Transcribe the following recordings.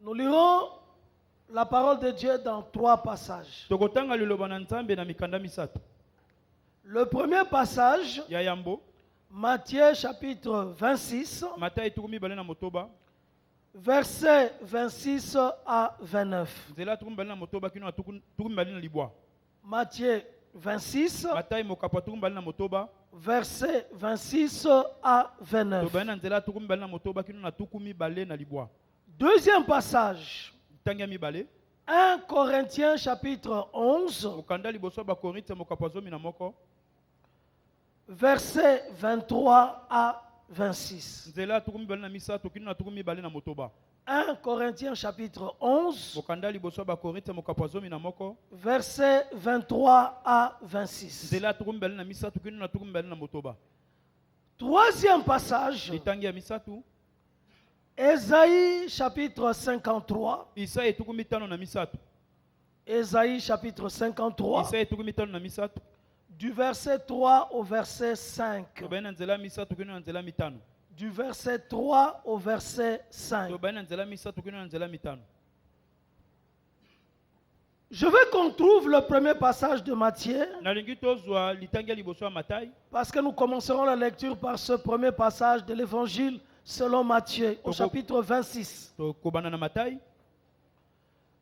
Nous lirons la parole de Dieu dans 3 passages. Le premier passage, Matthieu chapitre 26, versets 26 à 29. Matthieu 26, versets 26 à 29. Deuxième passage, 1 Corinthiens chapitre 11, versets 23 à 26. 1 Corinthiens chapitre 11, versets 23 à 26. Troisième passage, Ésaïe chapitre 53. Ésaïe chapitre 53. Du verset 3 au verset 5. Du verset 3 au verset 5. Je veux qu'on trouve le premier passage de Matthieu, parce que nous commencerons la lecture par ce premier passage de l'évangile selon Matthieu, au chapitre 26.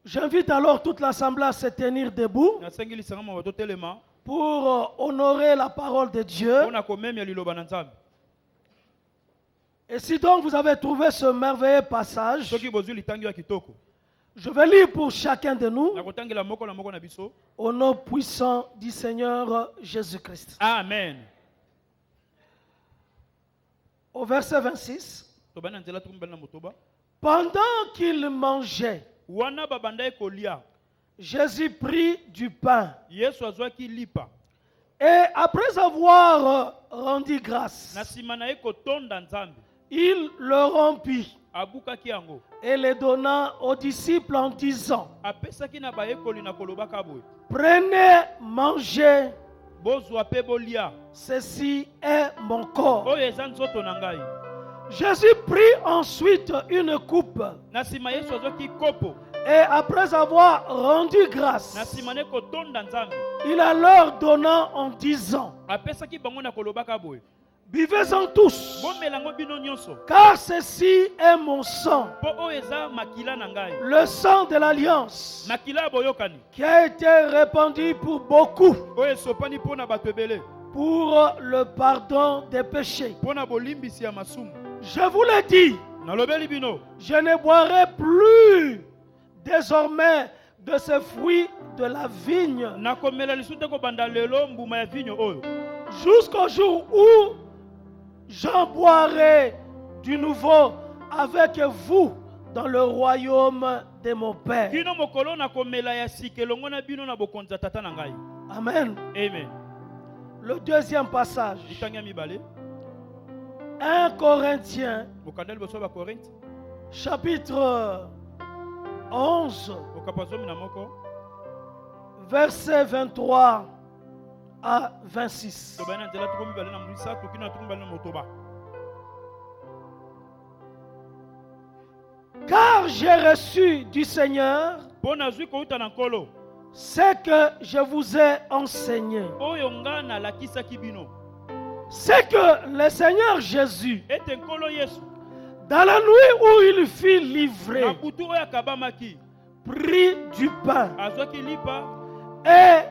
J'invite alors toute l'assemblée à se tenir debout pour honorer la parole de Dieu. Et si donc vous avez trouvé ce merveilleux passage, je vais lire pour chacun de nous au nom puissant du Seigneur Jésus-Christ. Amen. Au verset 26, pendant qu'il mangeait, Jésus prit du pain et après avoir rendu grâce, il le rompit et le donna aux disciples en disant, prenez, mangez, ceci est mon corps. Jésus prit ensuite une coupe et après avoir rendu grâce, il la leur donna en disant, buvez-en tous, car ceci est mon sang, le sang de l'alliance, qui a été répandu pour beaucoup, pour le pardon des péchés. Je vous l'ai dit, je ne boirai plus désormais de ce fruit de la vigne jusqu'au jour où j'en boirai du nouveau avec vous dans le royaume de mon Père. Amen. Amen. Le deuxième passage, 1 Corinthiens chapitre 11, verset 23 à 26. Car j'ai reçu du Seigneur ce que je vous ai enseigné. C'est que le Seigneur Jésus, dans la nuit où il fut livré, prit du pain et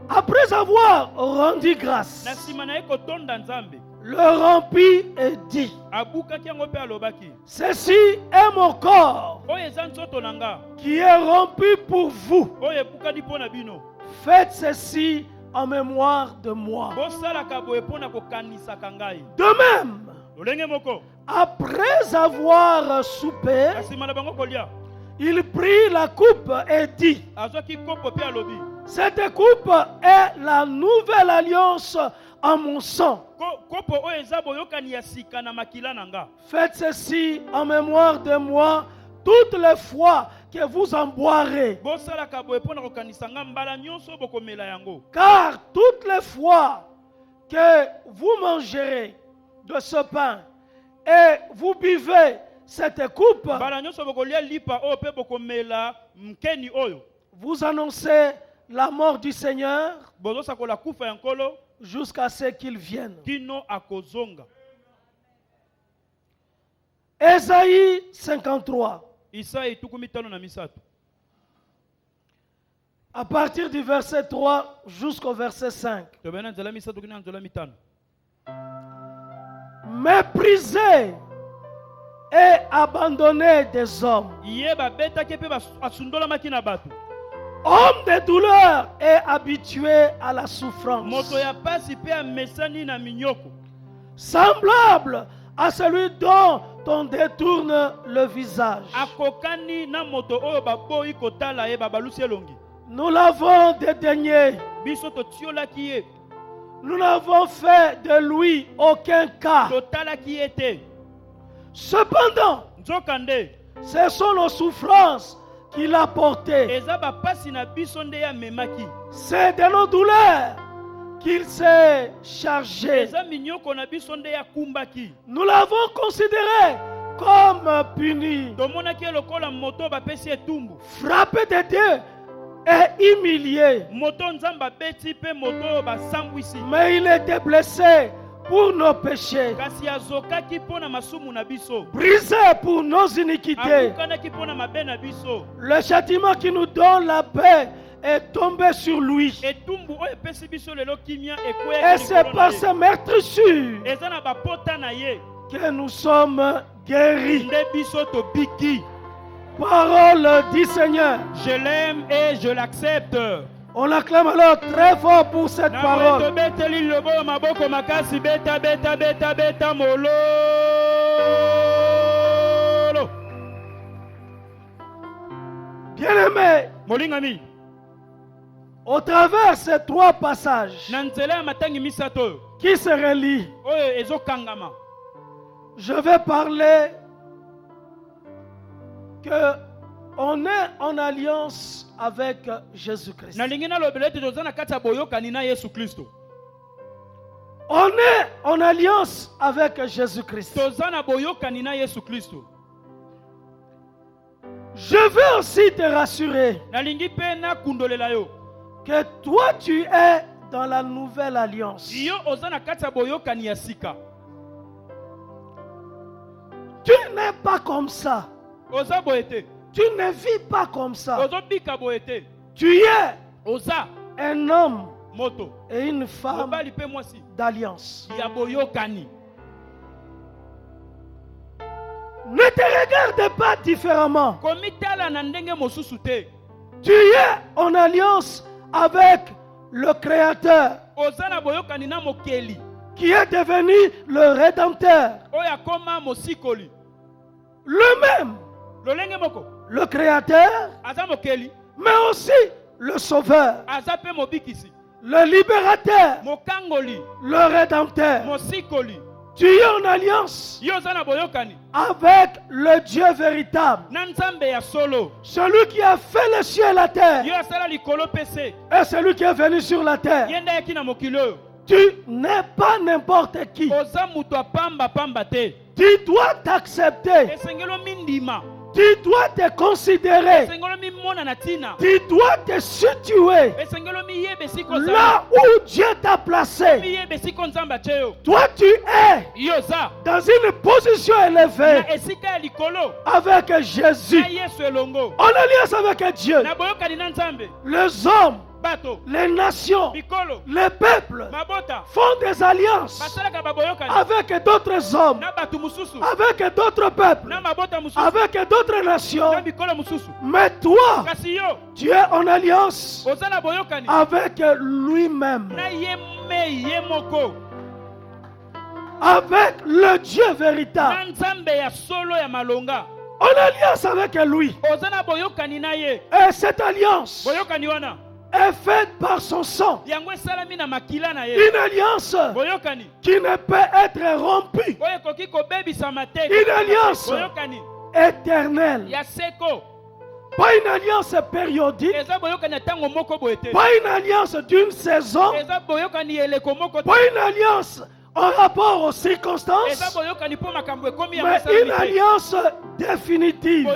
après avoir rendu grâce, le remplit et dit, ceci est mon corps qui est rompu pour vous. Faites ceci en mémoire de moi. De même, après avoir soupé, il prit la coupe et dit, cette coupe est la nouvelle alliance en mon sang. Faites ceci en mémoire de moi toutes les fois que vous en boirez. Car toutes les fois que vous mangerez de ce pain et vous buvez cette coupe, vous annoncez la mort du Seigneur jusqu'à ce qu'il vienne. Ésaïe 53. À partir du verset 3 jusqu'au verset 5. Méprisé et abandonné des hommes, homme de douleur et habitué à la souffrance, semblable à celui dont on détourne le visage. Nous l'avons dédaigné. Nous n'avons fait de lui aucun cas. Cependant, ce sont nos souffrances qu'il a portées. C'est de nos douleurs qu'il s'est chargé. Nous l'avons considéré comme puni, frappé de Dieu et humilié. Mais il était blessé pour nos péchés, brisé pour nos iniquités. Le châtiment qui nous donne la paix est tombé sur lui. Et c'est par ses meurtrissures que nous sommes guéris. Parole du Seigneur. Je l'aime et je l'accepte. On acclame alors très fort pour cette parole. Bien-aimé, au travers ces trois passages qui se relient, je vais parler que on est en alliance avec Jésus-Christ. On est en alliance avec Jésus-Christ. Je veux aussi te rassurer que toi tu es dans la nouvelle alliance. Tu n'es pas comme ça. Tu ne vis pas comme ça. Tu es un homme et une femme d'alliance. Ne te regarde pas différemment. Tu es en alliance avec le Créateur qui est devenu le Rédempteur. Le même, le Créateur, mais aussi le Sauveur, le Libérateur, le Rédempteur. Tu es en alliance avec le Dieu véritable, celui qui a fait le ciel et la terre, et celui qui est venu sur la terre. Tu n'es pas n'importe qui. Tu dois t'accepter. Tu dois te considérer. Tu dois te situer là où Dieu t'a placé. Toi, tu es dans une position élevée avec Jésus. En alliance avec Dieu. Les hommes, les nations, les peuples font des alliances avec d'autres hommes, avec d'autres peuples, avec d'autres nations. Mais toi, tu es en alliance avec lui-même, avec le Dieu véritable, en alliance avec lui. Et cette alliance est faite par son sang. Une alliance qui ne peut être rompue. Une alliance éternelle. Pas une alliance périodique. Pas une alliance d'une saison. Pas une alliance en rapport aux circonstances, mais une alliance définitive.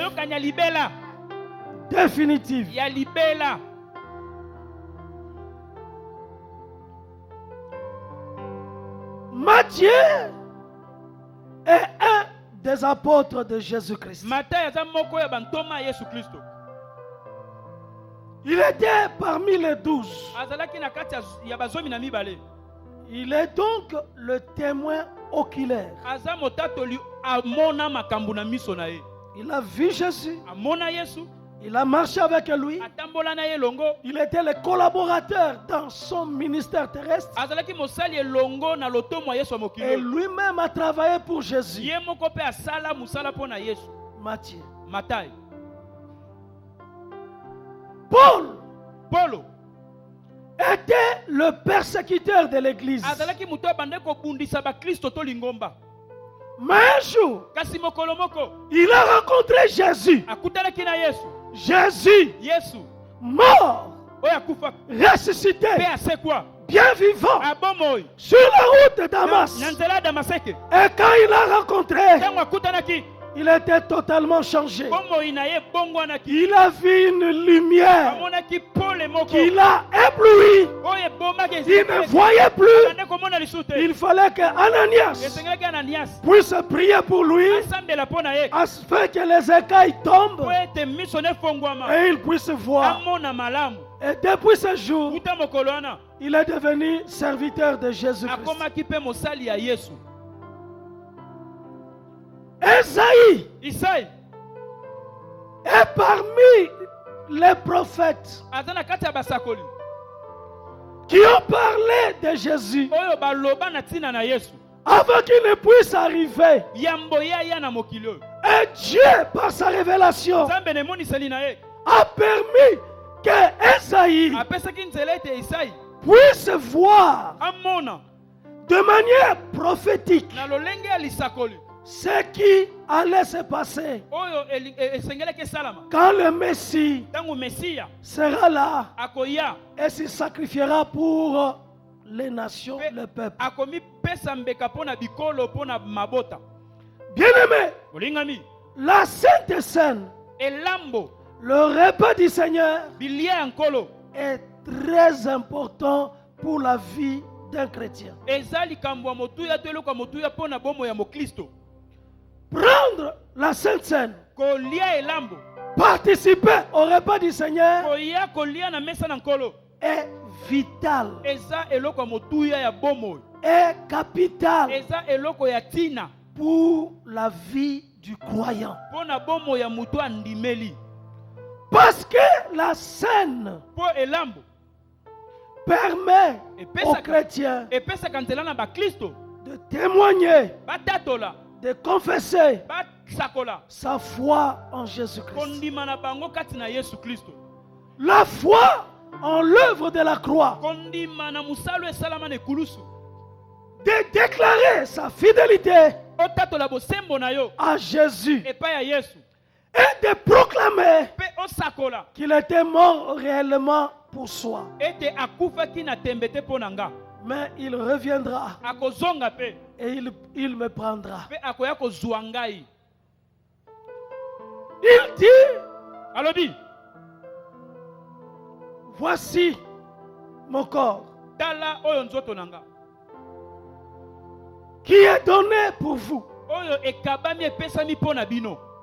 Définitive. Matthieu est un des apôtres de Jésus-Christ. Il était parmi les 12. Il est donc le témoin oculaire. Il a vu Jésus. Il a marché avec lui. Il était le collaborateur dans son ministère terrestre. Et lui-même a travaillé pour Jésus. Matthieu. Paul était le persécuteur de l'église. Mais un jour, il a rencontré Jésus. Jésus, mort, ressuscité, bien vivant, sur la route de Damas. Et quand il l'a rencontré, il était totalement changé. Il a vu une lumière qui l'a ébloui. Il ne voyait plus. Il fallait que Ananias puisse prier pour lui afin que les écailles tombent et il puisse voir. Et depuis ce jour, il est devenu serviteur de Jésus-Christ. Esaïe est parmi les prophètes qui ont parlé de Jésus avant qu'il ne puisse arriver. Et Dieu, par sa révélation, a permis que Esaïe puisse voir de manière prophétique ce qui allait se passer quand le Messie sera là et se sacrifiera pour les nations, le peuple. Bien-aimé, la Sainte Seine, le repas du Seigneur, est très important pour la vie d'un chrétien. Prendre la Sainte Seine, participer au repas du Seigneur est vital, est capital pour la vie du croyant. Parce que la Seine permet aux chrétiens de témoigner, de confesser sa foi en Jésus-Christ. La foi en l'œuvre de la croix, de déclarer sa fidélité à Jésus et de proclamer qu'il était mort réellement pour soi. Mais il reviendra et il me prendra. Il dit, voici mon corps qui est donné pour vous.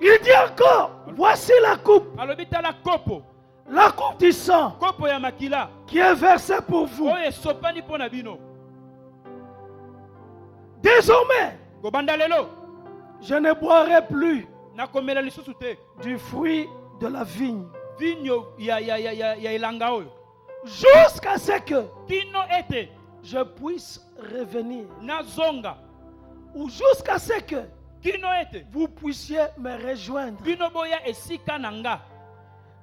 Il dit encore, voici la coupe. La coupe du sang qui est versée pour vous. Désormais, je ne boirai plus du fruit de la vigne jusqu'à ce que je puisse revenir, ou jusqu'à ce que vous puissiez me rejoindre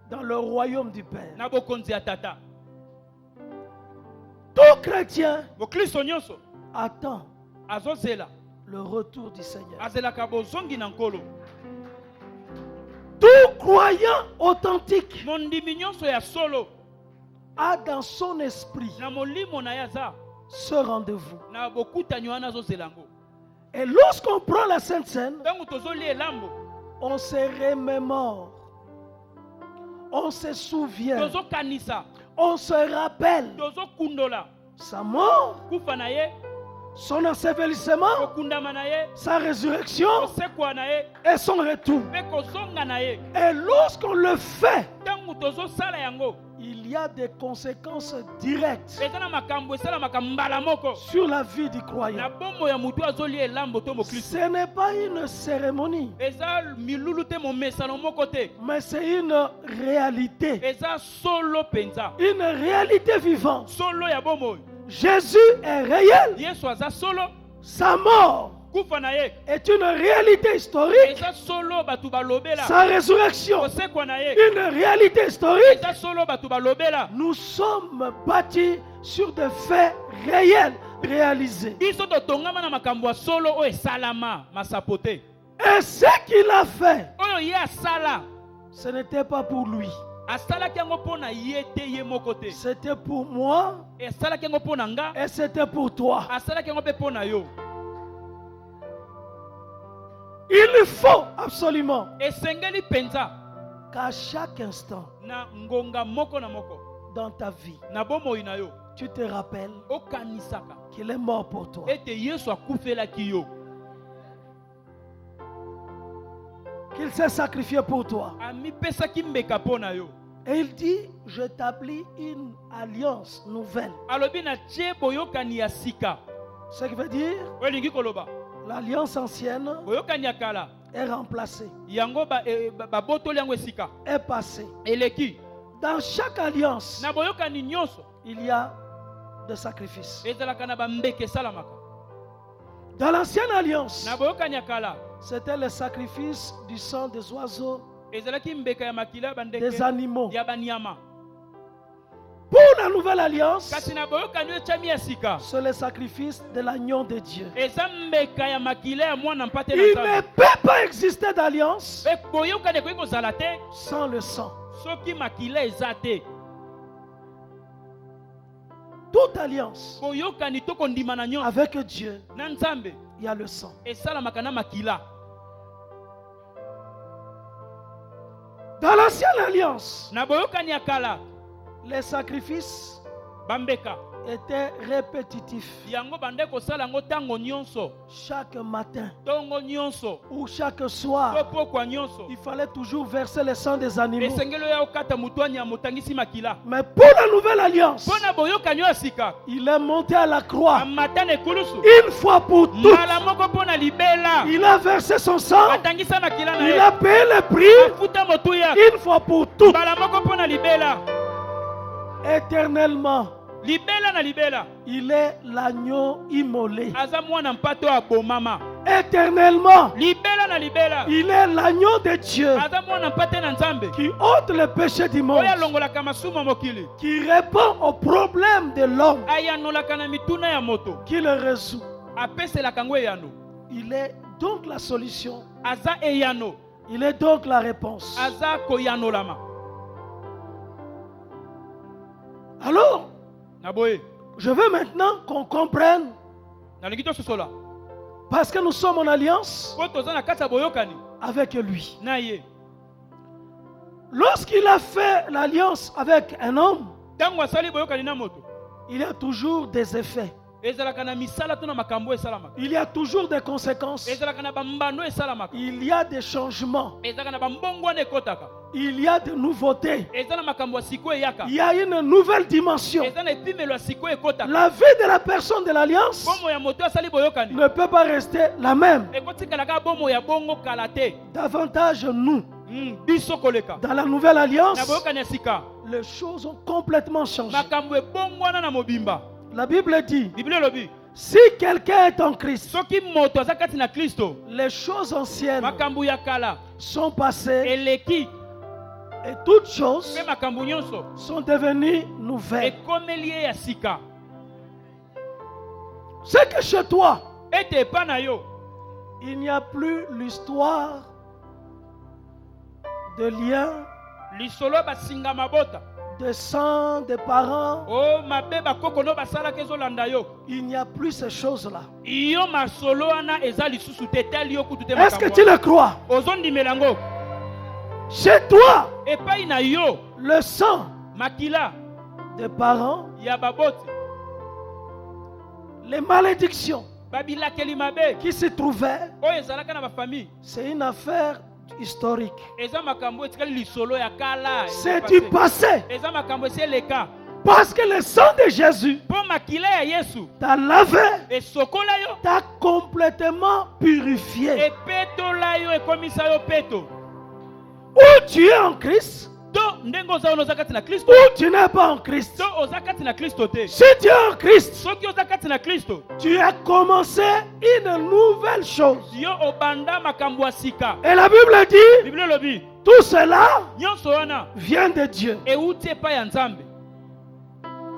dans le royaume du Père. Tout chrétien attend le retour du Seigneur. Tout croyant authentique a dans son esprit ce rendez-vous. Et lorsqu'on prend la Sainte Seine, on se remémore, on se souvient, on se rappelle sa mort, son ensevelissement, sa résurrection et son retour. Et lorsqu'on le fait, il y a des conséquences directes sur la vie du croyant. Ce n'est pas une cérémonie, mais c'est une réalité. Une réalité vivante. Jésus est réel. Sa mort est une réalité historique. Sa résurrection, une réalité historique. Nous sommes bâtis sur des faits réels, réalisés. Et ce qu'il a fait, ce n'était pas pour lui. C'était pour moi et c'était pour toi. Il faut absolument qu'à chaque instant dans ta vie, tu te rappelles qu'il est mort pour toi, qu'il s'est sacrifié pour toi. Et il dit, je t'établis une alliance nouvelle. Ce qui veut dire, l'alliance ancienne est remplacée, est passée. Dans chaque alliance, il y a des sacrifices. Dans l'ancienne alliance, c'était le sacrifice du sang des oiseaux, des animaux. Pour la nouvelle alliance, c'est le sacrifice de l'agneau de Dieu. Il ne peut pas exister d'alliance sans le sang. Toute alliance avec Dieu, il y a le sang. Dans l'ancienne alliance, les sacrifices étaient répétitifs. Chaque matin ou chaque soir, il fallait toujours verser le sang des animaux. Mais pour la nouvelle alliance, il est monté à la croix une fois pour toutes. Il a versé son sang. Il a payé le prix une fois pour toutes. Éternellement, il est l'agneau immolé. Éternellement, il est l'agneau de Dieu qui ôte le péché du monde, qui répond aux problèmes de l'homme, qui le résout. Il est donc la solution. Il est donc la réponse. Alors, je veux maintenant qu'on comprenne, parce que nous sommes en alliance avec lui. Lorsqu'il a fait l'alliance avec un homme, il y a toujours des effets. Il y a toujours des conséquences. Il y a des changements. Il y a des nouveautés. Il y a une nouvelle dimension. La vie de la personne de l'alliance ne peut pas rester la même. Davantage nous. Dans la nouvelle alliance, les choses ont complètement changé. La Bible dit, si quelqu'un est en Christ, les choses anciennes sont passées et toutes choses sont devenues nouvelles. C'est que chez toi, il n'y a plus l'histoire de liens, de sang des parents. Oh mabeba kokono basala kezolanda yo. Il n'y a plus ces choses-là. Iyo masolo ana ezali susu tetali yo kutu te Est-ce que tu le crois? Ozondi melango. Chez toi, Epai na yo le sang makila des parents, ya baboti. les malédictions Babila keli mabe qui se trouvaient, o ezalaka na ba famille. c'est une affaire historique. Eza makambo etikali lisolo ya kala. C'est du passé. Eza makambo ese leka. Parce que le sang de Jésus Po makila ya Yesu t'a lavé, e sokola yo t'a complètement purifié. e petola yo e komisa yo peto. Ou tu es en Christ, To ndengo oza ono zakati na Kristo. ou tu n'es pas en Christ. To ozakati na Kristo te. Si tu es en Christ, Soki ozakati na Kristo, tu as commencé une nouvelle chose. yo obanda makambo ya sika. Et la Bible dit, Bible lobi tout cela nyonso wana vient de Dieu. euti epai ya Nzambe.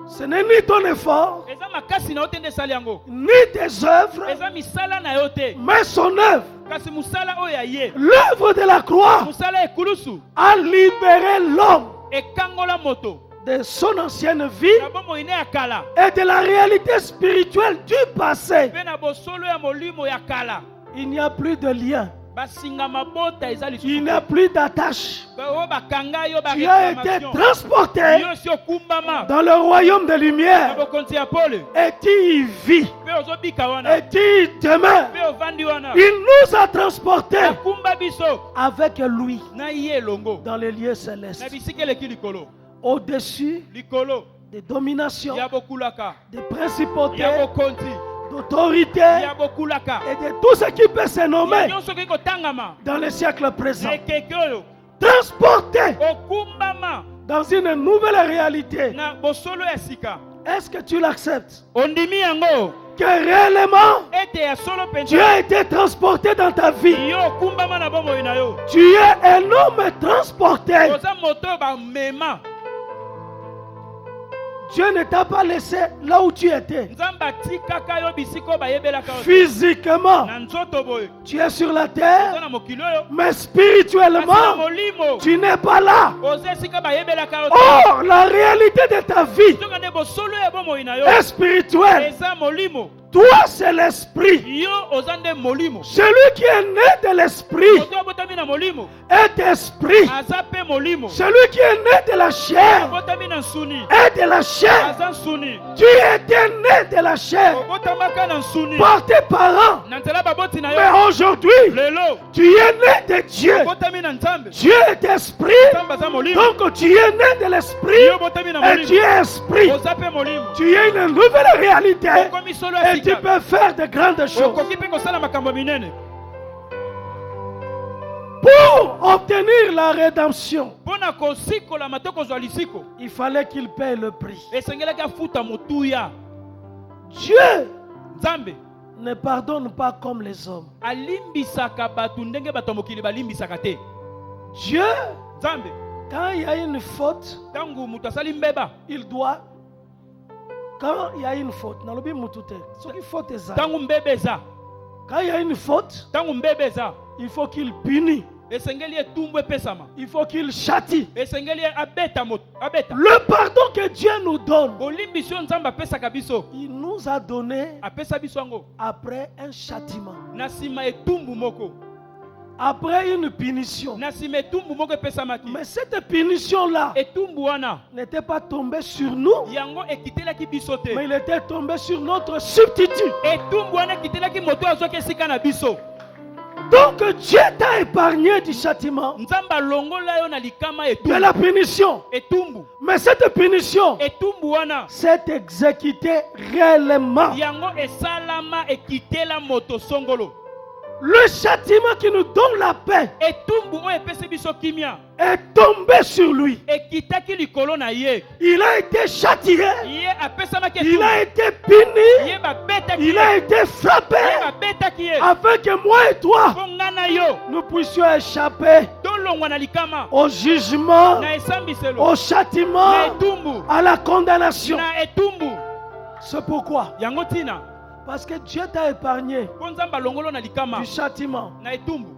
Ce n'est ni ton effort, Eza makasi na yo te nde esali yango. ni tes œuvres, Eza misala na yo te. mais son œuvre. Kasi musala oyo ya ye. L'œuvre de la croix Musala ekulusu a libéré l'homme ekangola moto. de son ancienne vie Na bomoi ne ya kala. et de la réalité spirituelle du passé. Pe na bosolo ya molimo ya kala. Il n'y a plus de lien, Basinga mabota eza il lisusu. n'y a plus d'attache. Oyo bakanga yo ba Tu as été réclamation. transporté Yo si okumbama. dans le royaume de Na lumière bokonzi ya pole. et tu y vis Pe ozobika wana. et tu y demeures. Pe ovandi wana. Il nous a transportés Akumba biso avec lui na ye elongo. dans les lieux Na célestes, bisika eleki likolo. au-dessus Likolo des dominations, ya bokulaka. des principautés, Ya bokonzi. d'autorités Ya bokulaka. et de tout ce qui peut se Ya nommer nyonso ki kotangama. dans le siècle présent. Ekeke oyo. Transportés Okumbama dans une nouvelle réalité. na bosolo ya sika. Est-ce que tu l'acceptes? Ondimi yango. Que réellement, Ete ya solo tu penza. as été transporté dans ta vie. Yo okumbama na bomoi na yo. Tu es un homme transporté. Oza moto ba mema. Dieu ne t'a pas laissé là où tu étais. Nzamba atikaka yo bisiko bayebelaka yo. Physiquement, Na nzoto boye. tu es sur la Oza terre, na mokili oyo. mais Kasi na spirituellement, molimo. tu n'es pas là. Oza esika bayebelaka yo. Or, la réalité de ta vie Soka nde bosolo ya bomoi na yo. est spirituelle. Eza molimo. Toi, c'est l'esprit. Yo oza nde molimo. Celui qui est né de l'esprit Moto abotami na molimo. est esprit. Aza pe molimo. Celui qui est né de la chair Abotami na nsuni. est de la chair. Aza nsuni. Tu étais né de la chair Obotamaka na nsuni. par tes parents. Na nzela baboti na Mais yo. aujourd'hui, Lelo. tu es né de Dieu. Obotami na Nzambe. Dieu est esprit. Nzambe aza molimo. Donc tu es né de l'esprit Yo obotami na et tu molimo. es esprit. Oza pe molimo. Tu es une nouvelle réalité Okomi solo ya et tu sika. peux faire de grandes choses. Okoki pe kosala makambo minene. Pour obtenir la rédemption, Pona kosikola matoko zwa lisiko. il fallait qu'il paye le prix. Esengelaki afuta motuya. Dieu Nzambe ne pardonne pas comme les hommes. alimbisaka bato ndenge bato ya mokili balimbisaka te. Dieu, Nzambe quand il y a une faute, tangu moto asali mbeba. il doit. Quand il y a une faute, nalobi mutu te. Soki faute eza. Tangu mbeba eza. Quand il y a une faute, Tangu mbeba eza. il faut qu'il punisse. Esengeli etumbu epesama. Il faut qu'il châtie. Esengeli abeta moto. Abeta. Le pardon que Dieu nous donne, Bolimbisi oyo Nzambe apesaka biso. il nous a donné Apesa biso yango. après un châtiment, Na nsima etumbu moko. après une punition. Na nsima etumbu moko epesamaki. Mais cette punition-là Etumbu wana. n'était pas tombée sur nous, Yango ekitelaki biso te. mais il était tombé sur notre substitut. Etumbu wana ekitelaki moto azwaki esika na biso. Donc Dieu t'a épargné du châtiment, Nzambe alongola yo na likama de la punition. etumbu. Mais cette punition Etumbu wana. s'est exécutée réellement. Yango esalama ekitela moto songolo. Le châtiment qui nous donne la paix Etumbu oyo epesi biso kimia. est tombé sur lui. Ekitaki likolo na ye. Il a été châtié, Ye apesamaki il etumbu. a été puni, Ye babetaki il ye. a été frappé, Ye babetaki ye. afin que moi et toi, Mpo nga na yo. nous puissions échapper Tolongwa na likama. au jugement, Na esambiselo. au Na châtiment, etumbu. à la condamnation. Na etumbu. C'est pourquoi Yango tina. Parce que Dieu t'a épargné du châtiment,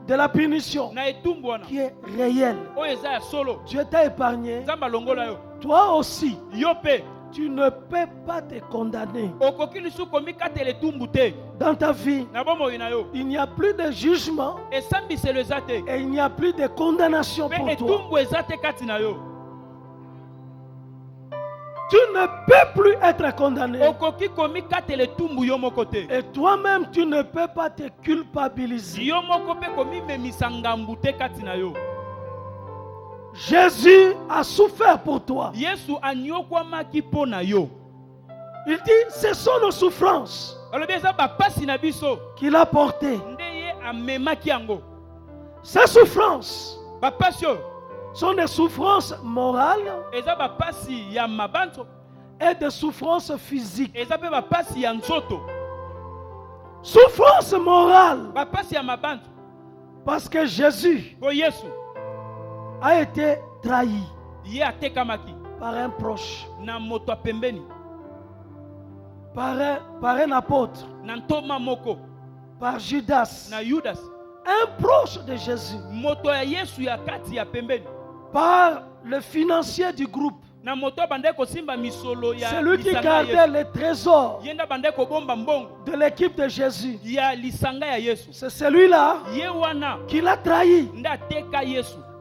de la punition qui est réelle. Dieu t'a épargné. Toi aussi, tu ne peux pas te condamner. Dans ta vie, il n'y a plus de jugement et il n'y a plus de condamnation pour toi. Tu ne peux plus être condamné. Et toi-même, tu ne peux pas te culpabiliser. Jésus a souffert pour toi. Il dit, ce sont nos souffrances qu'il a portées. Ces souffrances sont des souffrances morales et des souffrances physiques. Souffrance morale parce que Jésus a été trahi par un proche, par un apôtre, par Judas, un proche de Jésus, par le financier du groupe, celui qui gardait les trésors de l'équipe de Jésus. C'est celui-là qui l'a trahi.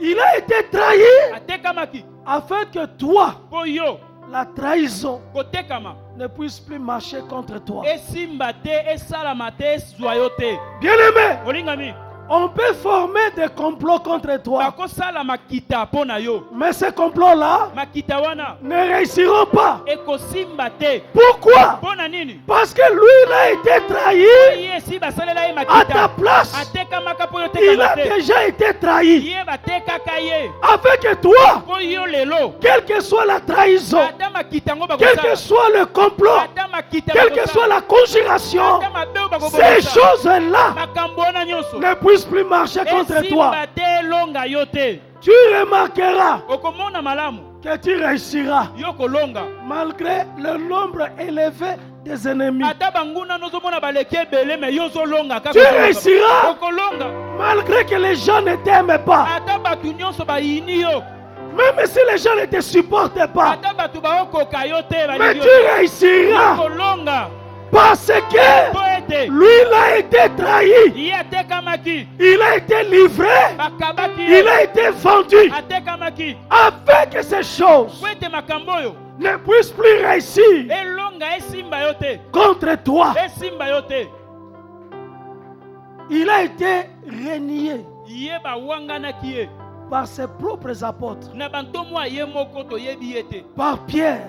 Il a été trahi afin que toi, la trahison ne puisse plus marcher contre toi. Bien-aimé, on peut former des complots contre toi, mais ces complots-là ne réussiront pas. Pourquoi? Parce que lui, il a été trahi à ta place. Il a déjà été trahi. Afin que toi, quelle que soit la trahison, quel que soit le complot, quelle que soit la conjuration, ces choses-là ne puissent plus marcher contre toi. Tu remarqueras que tu réussiras malgré le nombre élevé des ennemis. Tu réussiras malgré que les gens ne t'aiment pas. Même si les gens ne te supportent pas. Mais tu réussiras. Parce que lui, il a été trahi. Il a été livré. Il a été vendu. Afin que ces choses ne puissent plus réussir contre toi. Il a été renié par ses propres apôtres, par Pierre,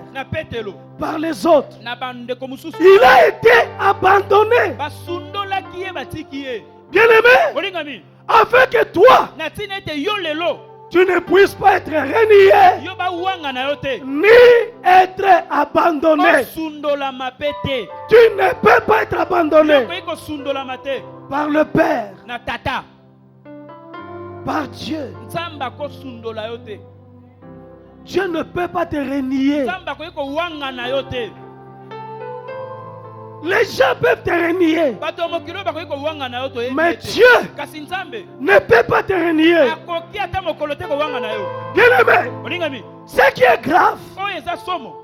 par les autres. Il a été abandonné. Bien-aimé, afin que toi, tu ne puisses pas être renié, ni être abandonné. Tu ne peux pas être abandonné par le Père, par Dieu. Dieu ne peut pas te renier. Les gens peuvent te renier, mais Dieu ne peut pas te renier. Bien-aimé, ce qui est grave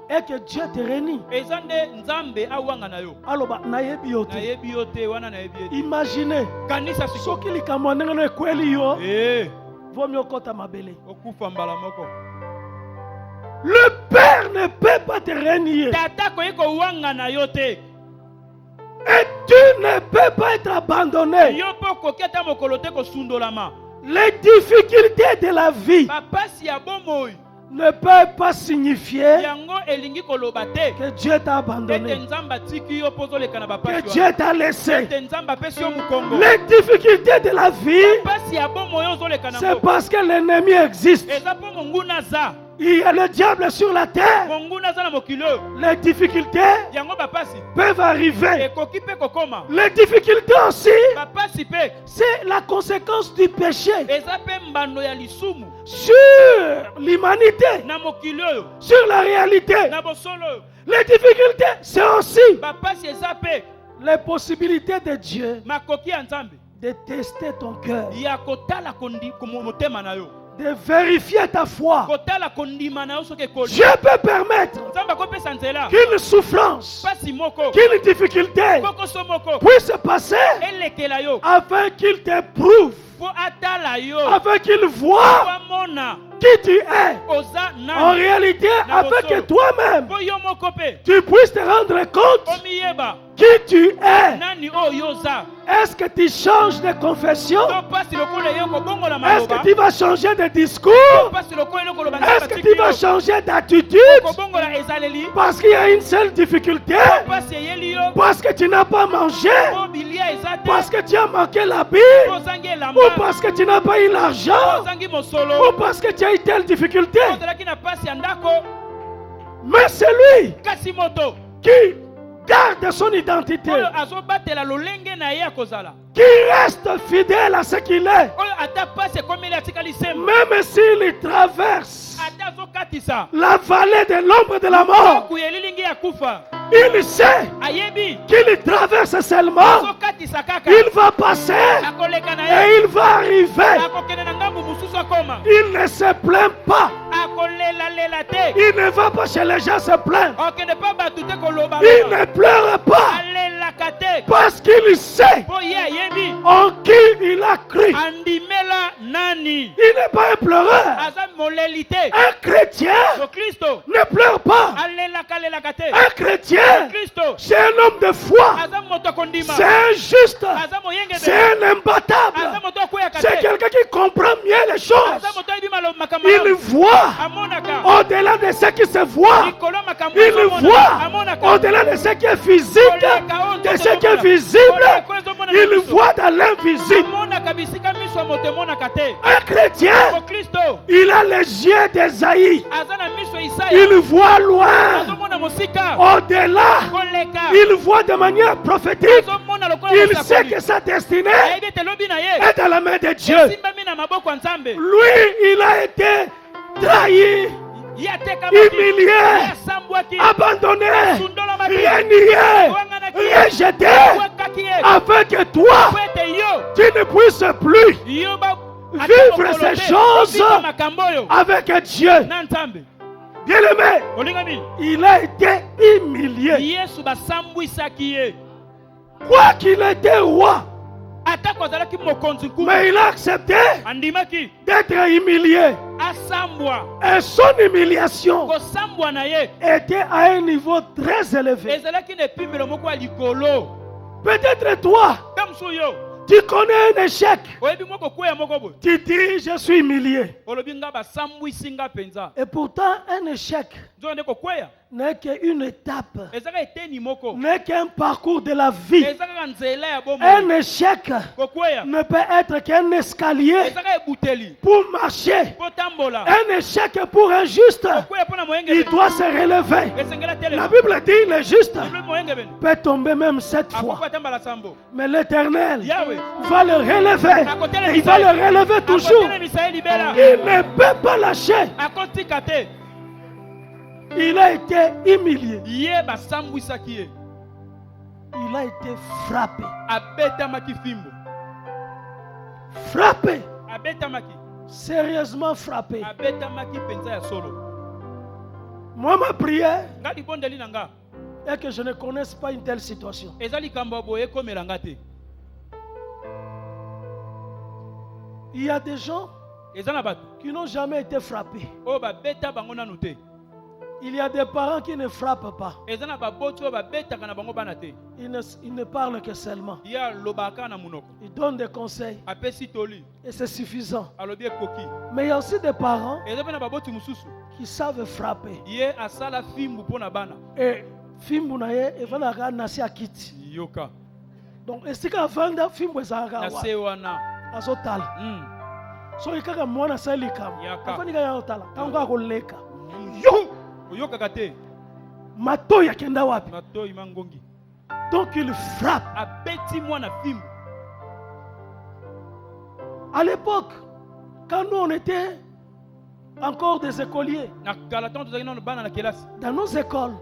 est que Dieu te renie. Alors, imaginez, le Père ne peut pas te renier. Et tu ne peux pas être abandonné. Les difficultés de la vie ne peuvent pas signifier que Dieu t'a abandonné, que Dieu t'a laissé. Les difficultés de la vie, c'est parce que l'ennemi existe. Il y a le diable sur la terre. Les difficultés peuvent arriver. Les difficultés aussi, c'est la conséquence du péché sur l'humanité, sur la réalité. Les difficultés, c'est aussi les possibilités de Dieu makoki ya nzambe de tester ton cœur, ya kotala motema na yo, de vérifier ta foi. kotala kondima na yo soki ekoli. Dieu peut permettre nzambe akopesa nzela qu'une souffrance, pasi moko qu'une difficulté kokoso moko puisse passer elekela yo afin qu'il t'éprouve, po atala yo afin qu'il po voit amona qui tu es. oza En nani réalité, afin que toi-même, po yo moko pe tu puisses te rendre compte omiyeba qui tu es. nani oyo oza. Est-ce que tu changes de confession? to pasi lokola yo kobongola Est-ce maloba que tu vas changer de discours? pasi lokola yo koloba Est-ce que tu vas changer d'attitude? kobongola ezaleli Parce qu'il y a une seule difficulté? pasi eyeli yo Parce que tu n'as pas mangé? po bilia eza te Parce que tu as manqué la Bible? po ozangi Ou elamba parce que tu n'as pas eu po l'argent? ozangi Ou mosolo parce que tu as eu telle difficulté? po ozalaki na pasi ya ndako. Mais celui kasi moto qui garde son identité, oyo azobatela lolenge na ye ya kozala, qui reste fidèle à ce qu'il est, oyo ata pasi ekomeli atikali sembe, même s'il traverse ata azokatisa la vallée de l'ombre de la mort, kuya elilingi ya kufa, il sait ayebi qu'il traverse seulement, azokatisa kaka il va passer akoleka na et ye, il va arriver. akokende na ngambu mosusu akoma, Il ne se plaint pas. akolelalela te, Il ne va pas chez les gens se plaindre. okende pa bato te koloba Il ne pleure pas alelaka te, parce qu'il sait po ye ayebi en qui il a cru. andimela nani, Il n'est pas un pleureur. aza moleli te. Un chrétien So Kristo ne pleure pas. alelaka te, Un chrétien, Kristo c'est un homme de foi. aza moto akondima, C'est un juste. aza moyenge C'est be, un aza imbattable. moto akweyaka C'est te, quelqu'un qui comprend mieux les aza choses. moto ayebi makambo Il malamu, voit amonaka au-delà de ce qui se voit. likolo makambo Il ezomona, voit amonaka au-delà de ce qui est physique, de ce qui est visible. Il voit dans l'invisible. amonaka bisika miso ya moto emonaka te. Un chrétien, So Kristo il a les yeux d'Esaïe. aza na miso ya Isaya, Il voit loin, azomona mosika au-delà. koleka, Il voit de manière prophétique. azomona lokola Il sait mosakoli, que sa destinée ayebi ete lobi na ye est dans la main de Dieu. esimbami na maboko ya Nzambe, Lui, il a été trahi, ye atekamaki, humilié, ye asambwaki, abandonné, asundolamaki, renié, rejeté, wekaki ye afin que toi, po ete yo tu ne puisses plus yo vivre ces choses makambo oyo avec Dieu. na Nzambe. Bien-aimé, Olingami, il a été humilié. Yesu basambwisaki ye Quoi qu'il était roi, atako azalaki mokonzi nkulu, mais il a accepté andimaki d'être humilié. asambwa. Et son humiliation Kosambwa na ye était à un niveau très élevé. ezalaki na epimbelo moko ya likolo. Peut-être toi, Comme so yo tu connais un échec. oyebi moko kweya moko boye, Tu dis, je suis humilié. olobi nga basambwisi nga mpenza, Et pourtant, un échec nzonde nde kokweya n'est qu'une étape, ezaka eteni moko, n'est qu'un parcours de la vie. eza kaka nzela ya Un bomoi. échec Kokweya ne peut être qu'un escalier ezaka ebuteli pour marcher. po tambola, Un échec pour un juste, kokweya mpo na il moyenge doit se relever. esengela La telema, Bible dit, le juste biblo moyenge bene peut tomber même 7 fois. akoki atambala sambo, Mais l'Éternel Yahweh va le relever. Et il va le relever toujours. akotelemisa ye libela, Il ne peut pas lâcher. akotika te, Il a été humilié. ye basambwisaki ye, Il a été frappé. abetamaki fimbo, Frappé. abetamaki, Sérieusement frappé. abetamaki mpenza ya solo. Moi, ma prière Nga libondeli na nga est que je ne connaisse pas une telle situation. eza likambo ya boye ekomela nga te. Il y a des gens Eza na bato qui n'ont jamais été frappés. oyo babeta bango nanu te, Il y a des parents qui ne frappent pas. eza na baboti oyo babetaka na bango bana te, Ils ne parlent que seulement. ye alobaka na monoko, Ils donnent des conseils apesi toli, et c'est suffisant. alobi ekoki. Mais il y a aussi des parents Eza mpe na baboti mosusu qui savent frapper. ye asala fimbu mpo na bana. Et fimbu na ye evanaka nasi akiti. Yoka Donc esika avanda fimbu ezalaka na wa se wana azotala. Soki kaka mwana asali likambo Yaka. afandi kaka otala ntango akoleka yo oyokaka te, matoyi akenda wapi? matoyi mangongi Donc il frappe. abeti mwana fimbu. À l'époque, quand nous on était encore des écoliers. Dans nos écoles,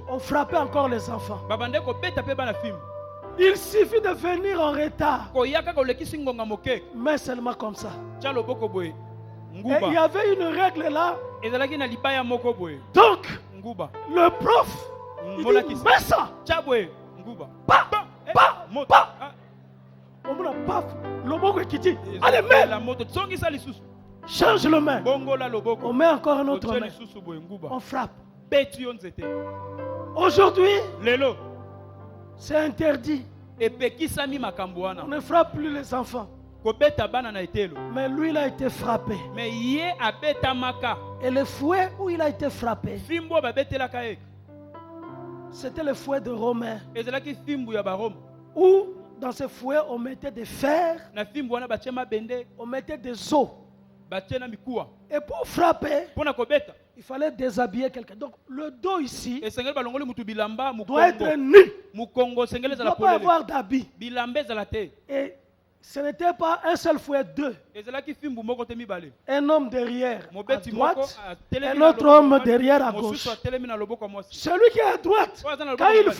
on frappait encore les enfants. Il suffit de venir en retard. Mais seulement comme ça. Et il y avait une règle là. Donc, le prof, il dit, mets ça. Allez, mets. Change le main. On met encore un autre main. On frappe. Aujourd'hui, c'est interdit. On ne frappe plus les enfants. Mais lui, il a été frappé. Et le fouet où il a été frappé, c'était le fouet de Romain. Où dans ce fouet, on mettait des fers, on mettait des os. Et pour frapper, il fallait déshabiller quelqu'un. Donc le dos ici doit être nu. Il ne doit pas avoir d'habit. Et ce n'était pas un seul fouet, deux. Un homme derrière à droite, un autre homme derrière à gauche. Celui qui est à droite, quand il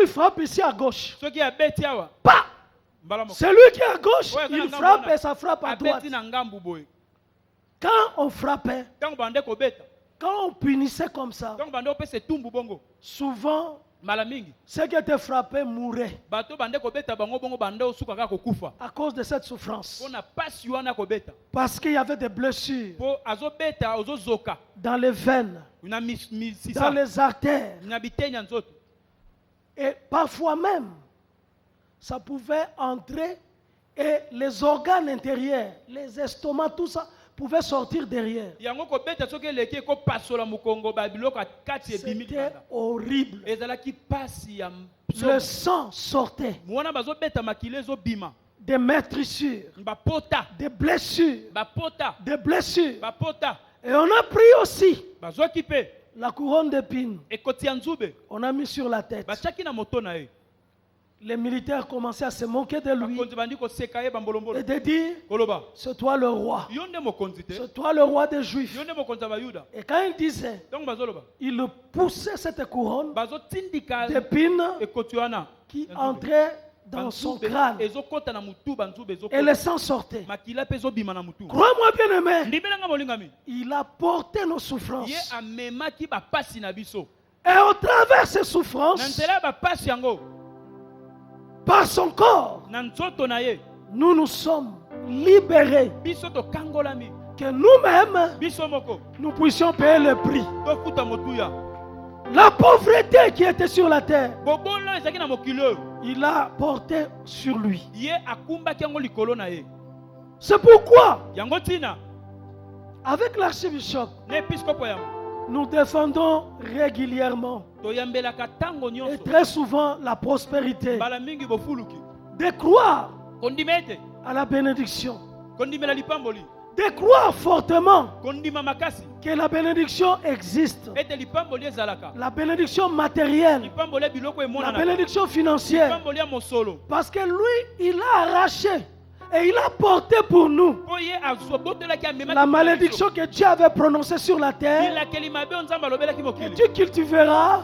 frappe ici à gauche. Bah! Celui qui est à gauche, il frappe et ça frappe à droite. Quand on frappait, quand on punissait comme ça, souvent, ceux qui étaient frappés mouraient à cause de cette souffrance. Parce qu'il y avait des blessures dans les veines, dans les artères. Et parfois même, ça pouvait entrer et les organes intérieurs, les estomacs, tout ça, pouvaient sortir derrière. C'était horrible. Le sang sortait. Des meurtrissures, des blessures, des blessures. Et on a pris aussi la couronne d'épines. On a mis sur la tête. Les militaires commençaient à se moquer de lui et de dire, c'est toi le roi, c'est toi le roi des Juifs. Et quand il disait, il poussait cette couronne d'épines qui entrait dans son crâne et le sang sortait. Crois-moi bien aimé, il a porté nos souffrances. Et au travers de ces souffrances, par son corps, nous nous sommes libérés. Que nous-mêmes, nous puissions payer le prix. La pauvreté qui était sur la terre, il a porté sur lui. C'est pourquoi, avec l'archbishop, nous défendons régulièrement et très souvent la prospérité, de croire à la bénédiction, de croire fortement que la bénédiction existe, la bénédiction matérielle, la bénédiction financière, parce que lui, il a arraché et il a porté pour nous la malédiction que Dieu avait prononcée sur la terre, que tu cultiveras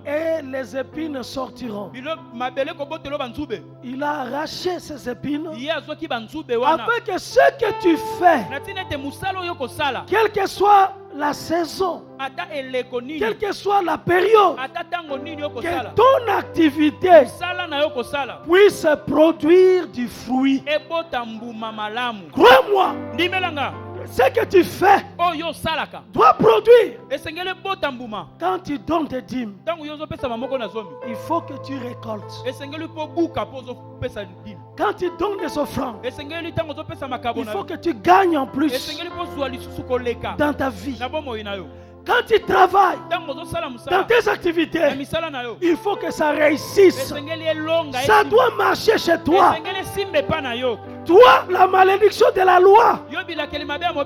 et les épines sortiront. Il a arraché ces épines afin que ce que tu fais, quelle que soit la saison, quelle que soit la période, que ton activité puisse produire du fruit. Crois-moi, ce que tu fais doit produire. Quand tu donnes tes dîmes, il faut que tu récoltes. Quand tu donnes des offrandes, il faut que tu gagnes en plus dans ta vie. Quand tu travailles dans tes activités, il faut que ça réussisse. Ça doit marcher chez toi. Toi, la malédiction de la loi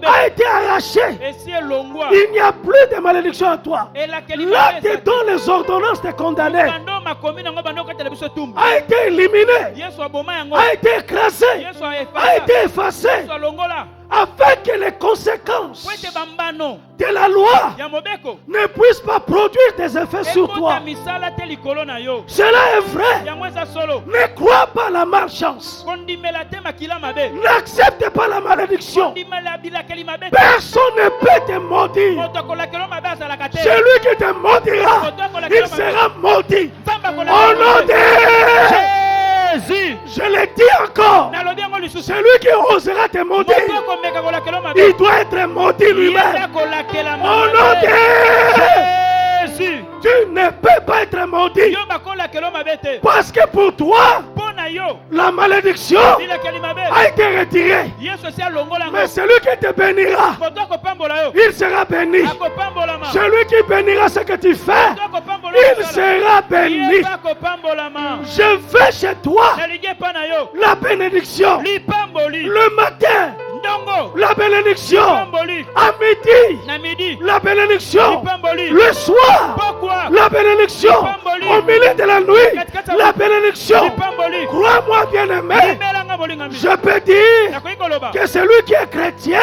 a été arrachée. Il n'y a plus de malédiction à toi. Là, dedans, les ordonnances te condamnaient. a été éliminé, a été écrasé, a été effacé, afin que les conséquences de la loi ne puissent pas produire des effets sur toi. Cela est vrai. Ne crois pas la malchance. N'accepte pas la malédiction. Personne ne peut te maudire. Celui qui te maudira, il sera maudit. Au nom de Jésus. Je le dis encore. Celui qui osera te maudire, il doit être maudit lui-même. Au nom de Jésus. Tu ne peux pas être maudit. Parce que pour toi, la malédiction a été retirée. Mais celui qui te bénira, il sera béni. Celui qui bénira ce que tu fais, il sera béni. Je fais chez toi la bénédiction le matin. La bénédiction à midi, la bénédiction le soir, la bénédiction au milieu de la nuit, la bénédiction. Crois-moi bien aimé, je peux dire que celui qui est chrétien,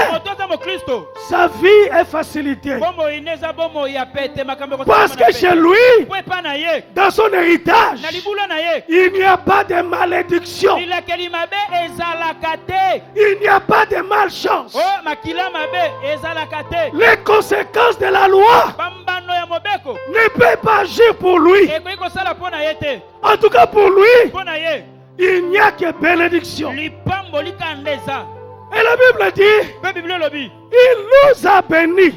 sa vie est facilitée. Parce que chez lui, dans son héritage, il n'y a pas de malédiction. Il n'y a pas de malchance. Les conséquences de la loi ne peuvent pas agir pour lui. En tout cas pour lui, il n'y a que bénédiction. Et la Bible dit, il nous a bénis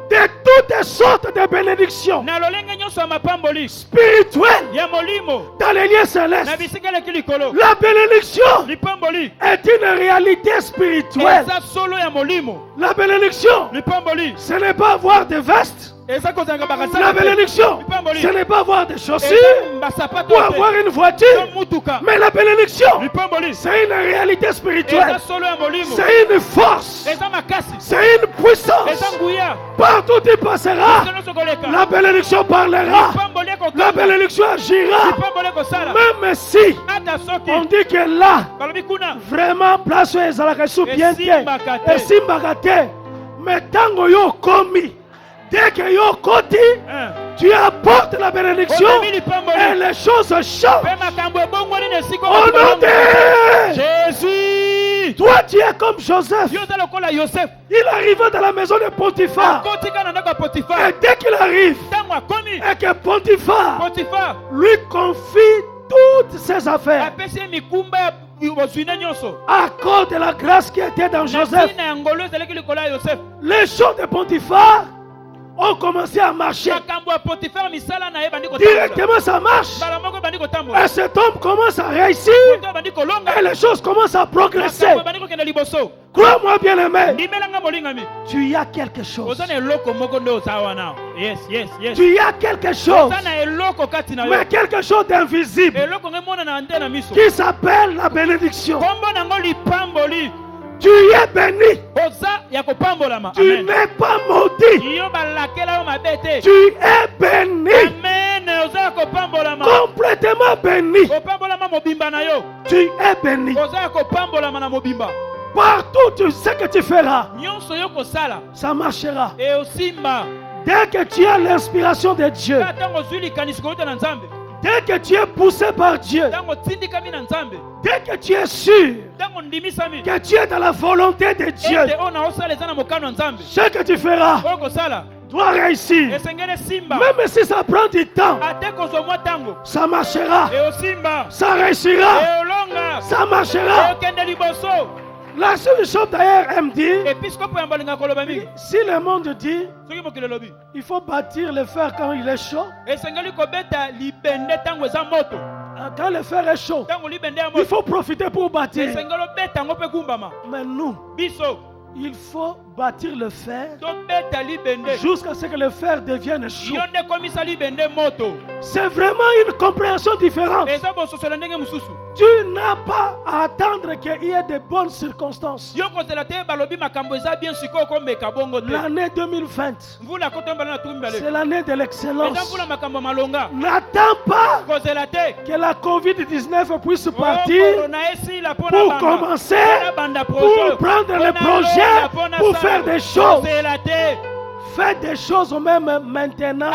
de toutes sortes de bénédictions spirituelles dans les lieux célestes. La bénédiction est une réalité spirituelle. La bénédiction, ce n'est pas avoir des vestes. La bénédiction, ce n'est pas avoir des chaussures ou avoir une voiture. Mais la bénédiction, c'est une réalité spirituelle. C'est une force. C'est une puissance. Partout tu passeras, la bénédiction parlera. La bénédiction agira. Même si on dit que là, vraiment, place est à la bien et si bagate, mais tango yo komi. Dès que yo koti, tu apportes la bénédiction et les choses changent. Au nom de Jésus. Toi tu es comme Joseph. Il arriva dans la maison de Potiphar. Et dès qu'il arrive, et que Potiphar lui confie toutes ses affaires, à cause de la grâce qui était dans Joseph, les choses de Potiphar ont commencé à marcher. Directement ça marche. Et cet homme commence à réussir. Et les choses commencent à progresser. Crois-moi bien aimé, tu y as quelque chose. Tu y as quelque chose. Mais quelque chose d'invisible qui s'appelle la bénédiction. Tu es béni. Tu n'es pas maudit. Tu es béni. Complètement béni. Tu es béni. Partout tu sais que tu feras, ça marchera. Dès que tu as l'inspiration de Dieu, dès que tu es poussé par Dieu, dès que tu es sûr que tu es dans la volonté de Dieu, ce que tu feras doit réussir. Même si ça prend du temps, ça marchera. Ça réussira. Ça marchera. La solution d'ailleurs, elle me dit, si le monde dit, il faut bâtir le fer quand il est chaud. Quand le fer est chaud, il faut profiter pour bâtir. Mais nous, il faut bâtir le fer jusqu'à ce que le fer devienne chaud. C'est vraiment une compréhension différente. Tu n'as pas à attendre qu'il y ait de bonnes circonstances. L'année 2020, c'est l'année de l'excellence. N'attends pas que la COVID-19 puisse partir pour commencer, pour prendre les projets, pour faire des choses. Fais des choses même maintenant.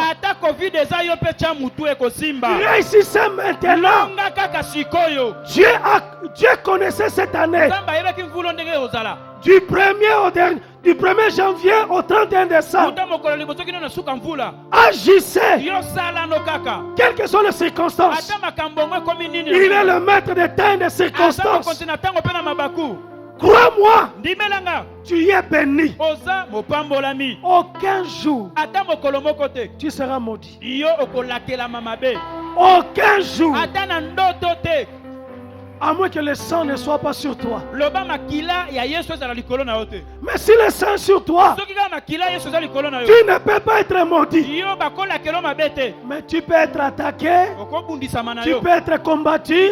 Réussissez maintenant. Dieu connaissait cette année. Du 1er janvier au 31 décembre. Agissez. Quelles que soient les circonstances. Il est le maître des temps et des circonstances. Crois-moi, tu es béni. Aucun jour tu seras maudit. Aucun jour, à moins que le sang ne soit pas sur toi. Mais si le sang est sur toi, tu ne peux pas être maudit. Mais tu peux être attaqué, tu peux être combattu.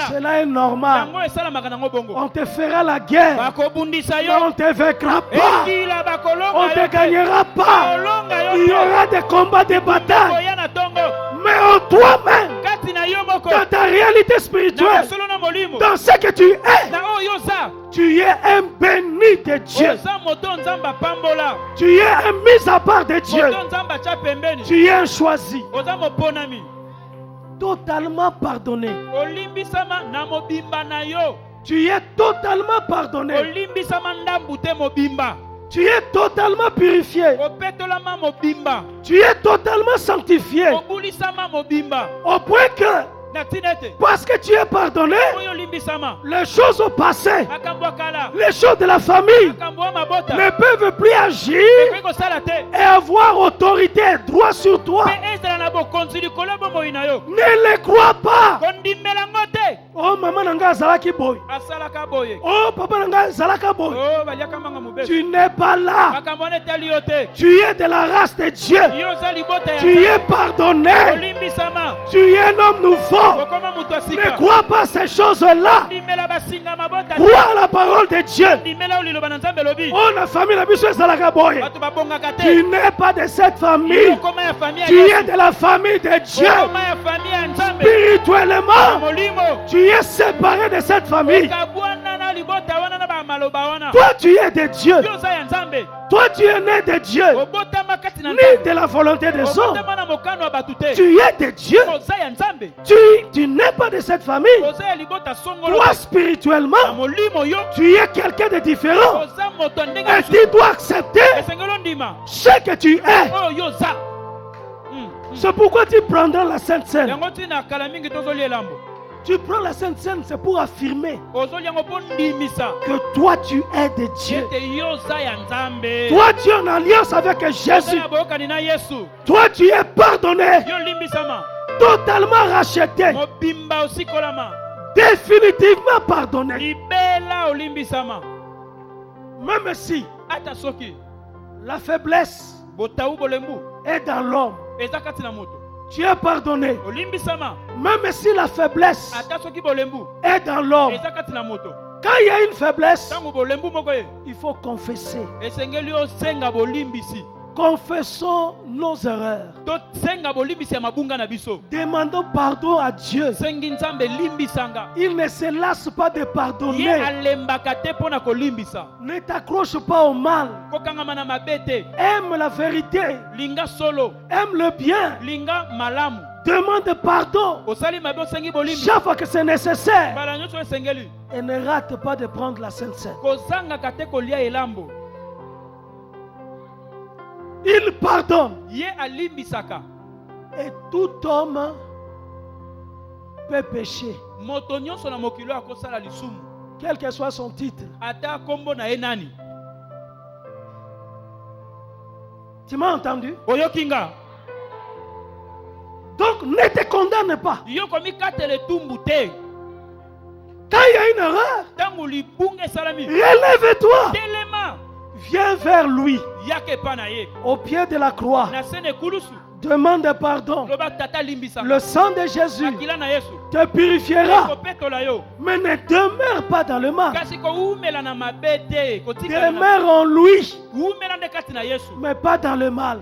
Cela est normal. On te fera la guerre, mais on ne te vaincra pas. On ne te gagnera pas. Il y aura des combats, des batailles. Mais en toi-même, dans ta réalité spirituelle, dans ce que tu es un béni de Dieu. Tu es un mis à part de Dieu. Tu es un choisi. Totalement pardonné. Tu es totalement pardonné. Tu es totalement purifié. Tu es totalement sanctifié. Au point que, parce que tu es pardonné, les choses au passé, les choses de la famille ne peuvent plus agir et avoir autorité et droit sur toi. Ne les crois pas. Oh maman nanga zalaki boy. Oh papa nanga zalaka boy. Tu n'es pas là. Tu es de la race de Dieu. Tu es pardonné. Tu es un homme nouveau. Ne crois pas ces choses-là. Crois à la parole de Dieu. Oh la famille la biso zalaka boy. Tu n'es pas de cette famille. Tu es de la famille de Dieu. Spirituellement, tu es séparé de cette famille. Toi, tu es de Dieu. Toi, tu es né de Dieu, ni de la volonté des hommes. Tu es de Dieu. Tu n'es pas de cette famille. Toi, spirituellement, tu es quelqu'un de différent. Et tu dois accepter ce que tu es. C'est pourquoi tu prendras la Sainte Seine. Tu prends la Sainte Seine, c'est pour affirmer que toi tu es de Dieu. Toi tu es en alliance avec Jésus. Toi tu es pardonné, totalement racheté, définitivement pardonné. Même si la faiblesse est dans l'homme, tu es pardonné. Même si la faiblesse est dans l'homme, quand il y a une faiblesse, il faut confesser. Confessons nos erreurs. Demandons pardon à Dieu. Il ne se lasse pas de pardonner. Ne t'accroche pas au mal. Aime la vérité. Aime le bien. Demande pardon chaque fois que c'est nécessaire. Et ne rate pas de prendre la Sainte Seine. Il pardonne. Et tout homme peut pécher. Quel que soit son titre. Tu m'as entendu? Donc ne te condamne pas. Quand il y a une erreur, relève-toi. Viens vers lui au pied de la croix. Demande pardon. Le sang de Jésus te purifiera. Mais ne demeure pas dans le mal. Demeure en lui. Mais pas dans le mal.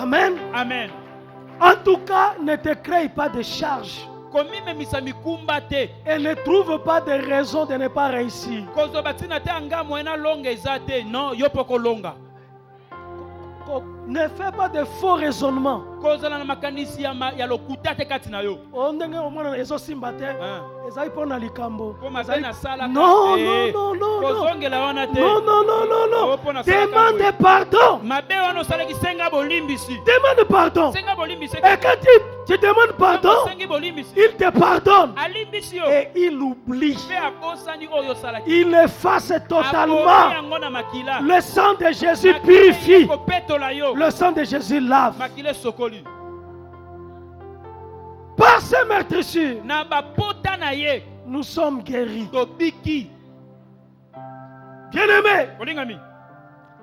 Amen. Amen. En tout cas, ne te crée pas de charge. Et ne trouve pas de raison de ne pas réussir. Ne fais pas de faux raisonnements. Non, non. Demande pardon. Demande pardon. Et quand tu demandes pardon, il te pardonne. Et il oublie. Il efface totalement. Le sang de Jésus purifie. Le sang de Jésus lave. Par ces meurtrissures, nous sommes guéris. Bien-aimé,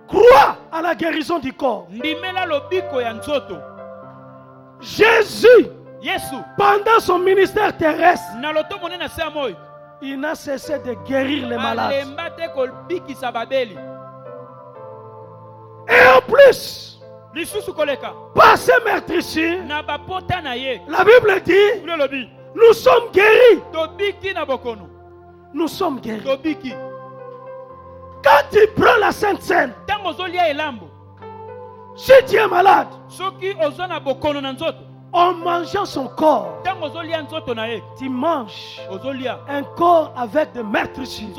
crois à la guérison du corps. Jésus, pendant son ministère terrestre, il n'a cessé de guérir les malades. Et en plus, par ces meurtrissures, la Bible dit, nous sommes guéris. Nous sommes guéris. Quand tu prends la Sainte Seine, si tu es malade, en mangeant son corps, tu manges un corps avec des meurtrissures.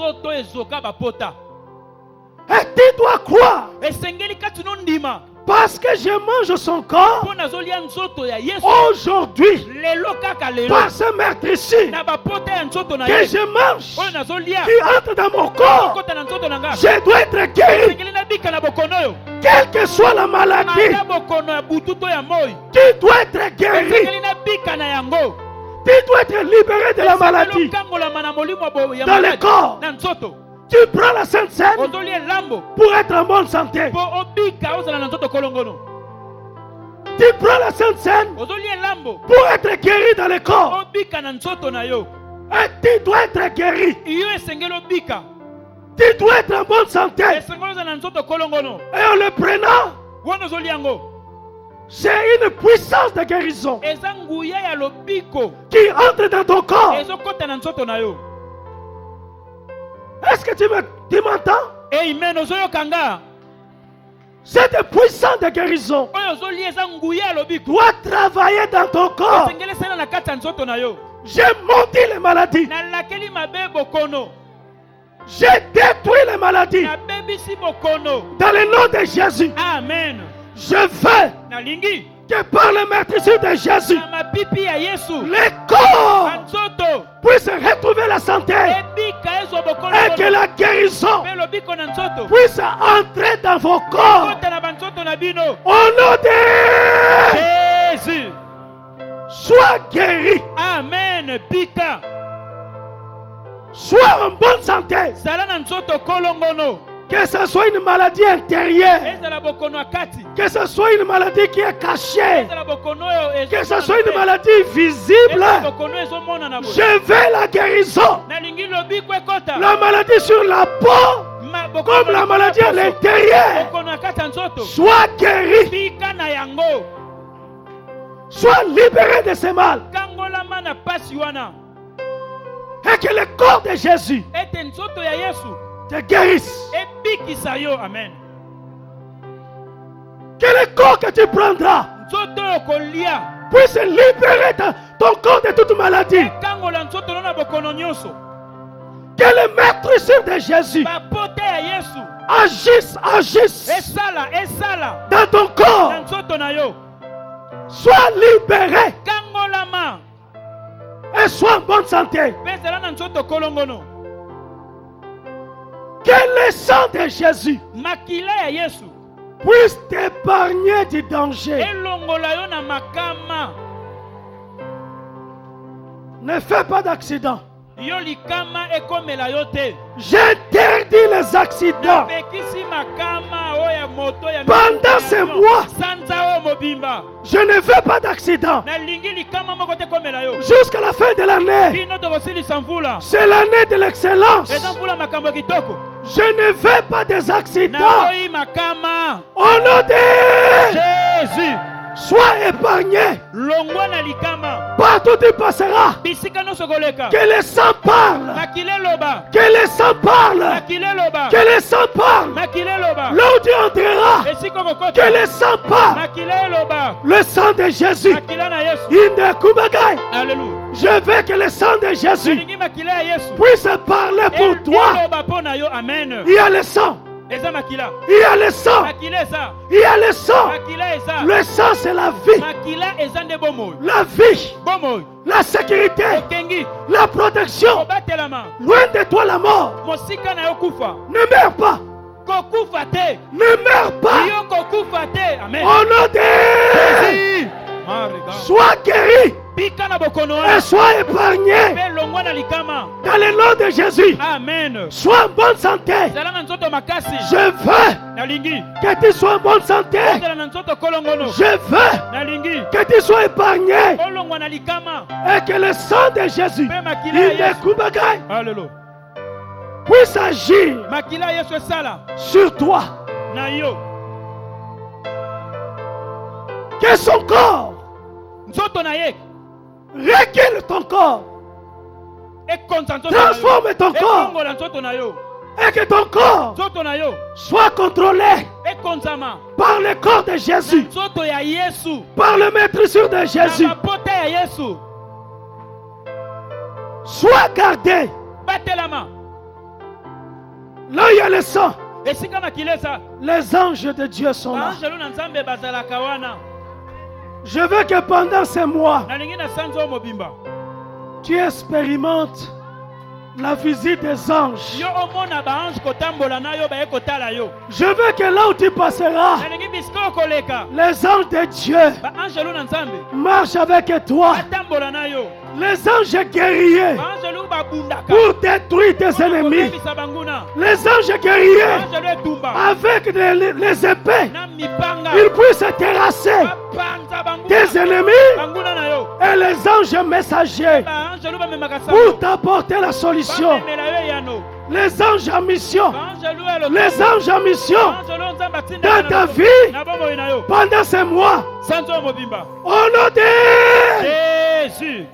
Et tu dois croire, parce que je mange son corps, aujourd'hui, par ce meurtrissure que je mange, qui entre dans mon corps, je dois être guéri. Quelle que soit la maladie, tu dois être guéri. Tu dois être libéré de la maladie dans le corps. Tu prends la Sainte Seine pour être en bonne santé. Tu prends la Sainte Seine pour être guéri dans le corps. Et tu dois être guéri. Tu dois être en bonne santé. Et en le prenant, c'est une puissance de guérison qui entre dans ton corps. Est-ce que tu m'entends? Cette puissance de guérison doit travailler dans ton corps. J'ai maudit les maladies. J'ai détruit les maladies. Dans le nom de Jésus. Amen. Je veux que par le meurtrissure de Jésus, le corps puisse retrouver la santé et que la guérison puisse entrer dans vos corps. Au nom de Jésus, sois guéri. Amen. Pika. Sois en bonne santé. Que ce soit une maladie intérieure, que ce soit une maladie qui est cachée, que ce soit une maladie visible, je veux la guérison. La maladie sur la peau, comme la maladie à l'intérieur, sois guéri. Sois libéré de ce mal. Et que le corps de Jésus te guérisse. Amen. Que le corps que tu prendras puisse libérer ton corps de toute maladie. Que le meurtrissure de Jésus agisse dans ton corps. Sois libéré et sois en bonne santé. Que le sang de Jésus puisse t'épargner du danger. Ne fais pas d'accident. J'interdis les accidents. Pendant ces mois, je ne veux pas d'accident. Jusqu'à la fin de l'année, c'est l'année de l'excellence. Je ne veux pas des accidents. Au nom de Jésus, sois épargné. Partout où tu passeras, que les sang parle. Que les sang parle. Que les sang parle. Là où tu entreras, que les sang parle. Le sang de Jésus. Alléluia. Je veux que le sang de Jésus puisse parler pour toi. Il y a le sang. Il y a le sang. Il y a le sang. Le sang, c'est la vie. La vie. La sécurité. La protection. Loin de toi la mort. Ne meurs pas. Ne meurs pas. Au nom de Jésus. Sois guéri. Et sois épargné dans le nom de Jésus. Amen. Sois en bonne santé. Je veux que tu sois en bonne santé. Je veux que tu sois épargné et que le sang de Jésus puisse agir sur toi. Que son corps recule ton corps. Transforme ton corps. Et que ton corps soit contrôlé par le corps de Jésus. Par le maîtrise de Jésus. Sois gardé. Là il y a le sang. Les anges de Dieu sont là. Je veux que pendant ces mois, tu expérimentes la visite des anges. Je veux que là où tu passeras, les anges de Dieu marchent avec toi. Les anges guerriers pour détruire tes ennemis. Les anges guerriers avec les épées, ils puissent terrasser tes ennemis. Et les anges messagers pour t'apporter la solution. Les anges en mission. Les anges en mission dans ta vie pendant ces mois. Au nom de Jésus.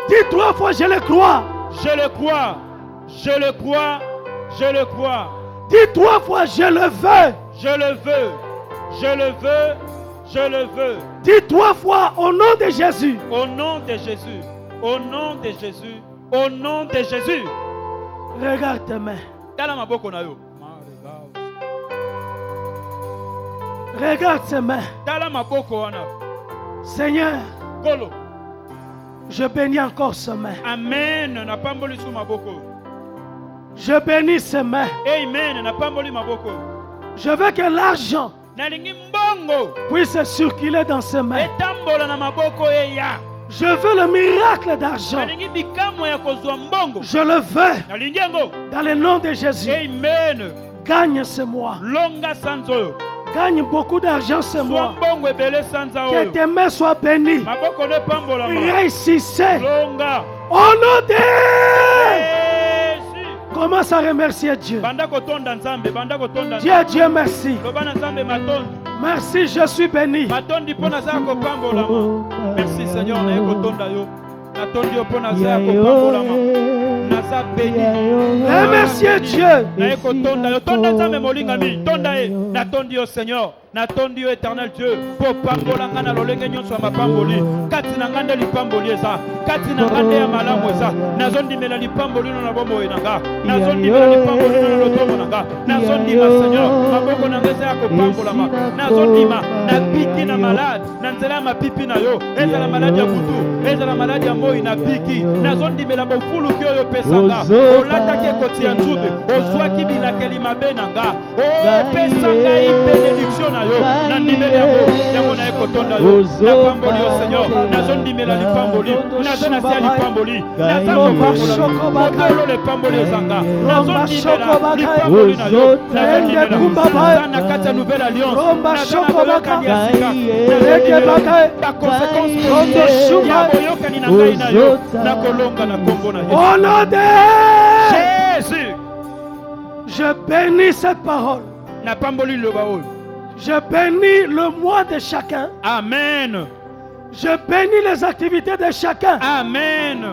Dis 3 fois je le crois. Je le crois. Je le crois. Je le crois. Dis 3 fois je le veux. Je le veux. Je le veux. Je le veux. Dis 3 fois au nom de Jésus. Au nom de Jésus. Au nom de Jésus. Au nom de Jésus. Regarde tes mains. Regarde ses mains. Seigneur, je bénis encore ses mains. Amen. Je bénis ses mains. Amen. Je veux que l'argent puisse circuler dans ses mains. Je veux le miracle d'argent. Je le veux. Dans le nom de Jésus. Amen. Gagne ce mois. Gagne beaucoup d'argent ce mois. Que tes mains soient bénies. Réussissez. Au nom de commence à remercier Dieu. Dieu, merci. Merci, je suis béni. Merci Seigneur. Remerciez Dieu. Natondi éternel Dieu pour pambola ngana lolenge nyonso ya mapamboli kati na nganda lipamboli eza kati na nganda ya malamu eza nazondi mela lipamboli na bombo enanga nazondi mela lipamboli na lotomo nanga nazondi ma Seigneur maboko na ngeza ya kopambola ma nazondi ma na piki na malade na nzela ma pipi na yo eza la malade ya kutu eza la malade ya moi na piki nazondi mela bofulu kyo yo pesa nanga olataki koti ya nzube ozwaki bilakeli mabe nanga opesa ngai benediction na yo na ndimeli yango na ekotonda yo na pamboli yo Seigneur nazondimela lipamboli naza na se ya lipamboli naza kopambola le pamboli ezanga nazondimela lipamboli na yo nazondimela na kati ya nouvelle alliance naza na boyokani ya sika bakonsequence ya boyokani na ngai na yo nakolonga na kombo na Yesu. Au nom de Jésus, je bénis cette parole. na pamboli loba oyo. Je bénis le mois de chacun. Amen. Je bénis les activités de chacun. Amen.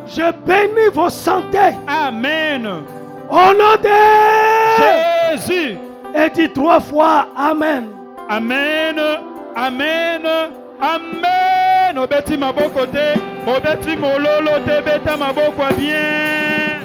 Je bénis vos santé. Amen. Au nom de Jésus. Et dis 3 fois Amen. Amen. Amen. Amen. Obeti maboko te, obeti mololo te, beta maboko bien.